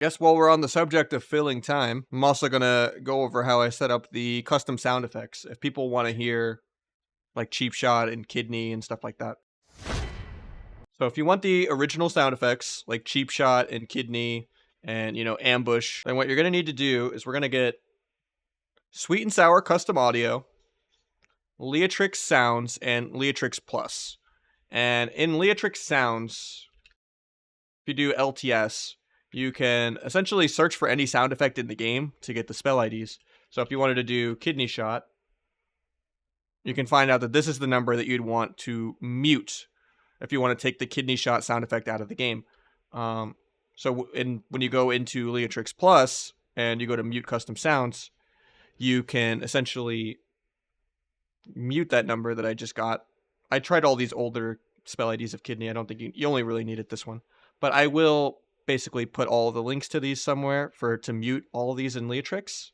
Guess while we're on the subject of filling time, I'm also going to go over how I set up the custom sound effects if people want to hear like cheap shot and kidney and stuff like that. So if you want the original sound effects like cheap shot and kidney and, ambush, then what you're going to need to do is we're going to get Sweet and Sour custom audio, Leatrix sounds, and Leatrix Plus. And in Leatrix sounds, if you do LTS, you can essentially search for any sound effect in the game to get the spell IDs. So if you wanted to do kidney shot, you can find out that this is the number that you'd want to mute if you want to take the kidney shot sound effect out of the game. So when you go into Leatrix Plus and you go to mute custom sounds, you can essentially mute that number that I just got. I tried all these older spell IDs of kidney. I don't think you only really needed this one. But I will basically put all the links to these somewhere to mute all of these in Leatrix.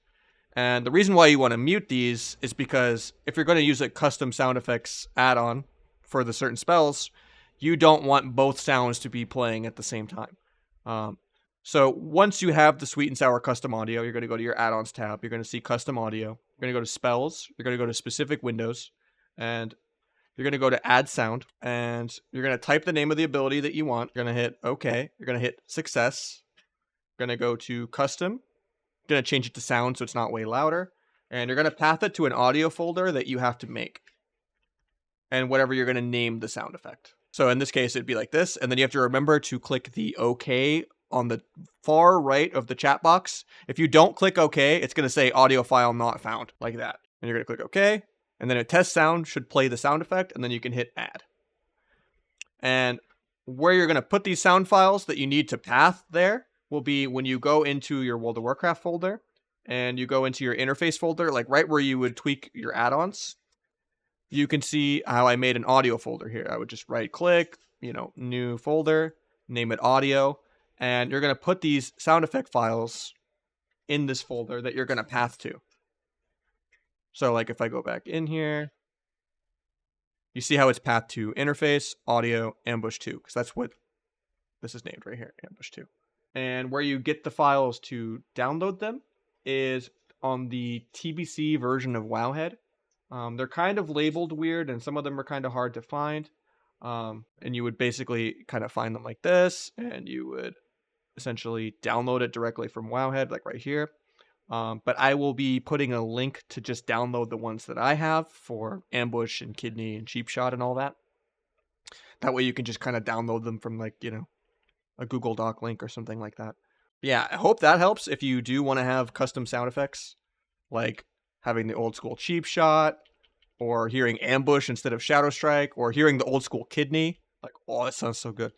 And the reason why you want to mute these is because if you're going to use a custom sound effects add-on for the certain spells, you don't want both sounds to be playing at the same time. So once you have the Sweet and Sour custom audio, you're going to go to your add-ons tab. You're going to see custom audio. You're going to go to spells. You're going to go to specific windows. And you're going to go to add sound. And you're going to type the name of the ability that you want. You're going to hit OK. You're going to hit success. You're going to go to custom. You're going to change it to sound so it's not way louder. And you're going to path it to an audio folder that you have to make. And whatever you're going to name the sound effect. So in this case, it'd be like this. And then you have to remember to click the OK on the far right of the chat box. If you don't click OK, it's going to say audio file not found, like that. And you're going to click OK. And then a test sound should play the sound effect. And then you can hit add. And where you're going to put these sound files that you need to path there will be when you go into your World of Warcraft folder. And you go into your interface folder, like right where you would tweak your add-ons. You can see how I made an audio folder here. I would just right click, new folder, name it audio, and you're going to put these sound effect files in this folder that you're going to path to. So like if I go back in here, you see how it's pathed to interface, audio, ambush 2, because that's what this is named right here, ambush 2. And where you get the files to download them is on the TBC version of Wowhead. They're kind of labeled weird, and some of them are kind of hard to find. And you would basically kind of find them like this, and you would essentially download it directly from Wowhead, like right here. But I will be putting a link to just download the ones that I have for Ambush and Kidney and Cheap Shot and all that. That way you can just kind of download them from like, a Google Doc link or something like that. Yeah, I hope that helps if you do want to have custom sound effects, like having the old school Cheap Shot, or hearing Ambush instead of Shadowstrike, or hearing the old school Kidney. Like, oh, that sounds so good,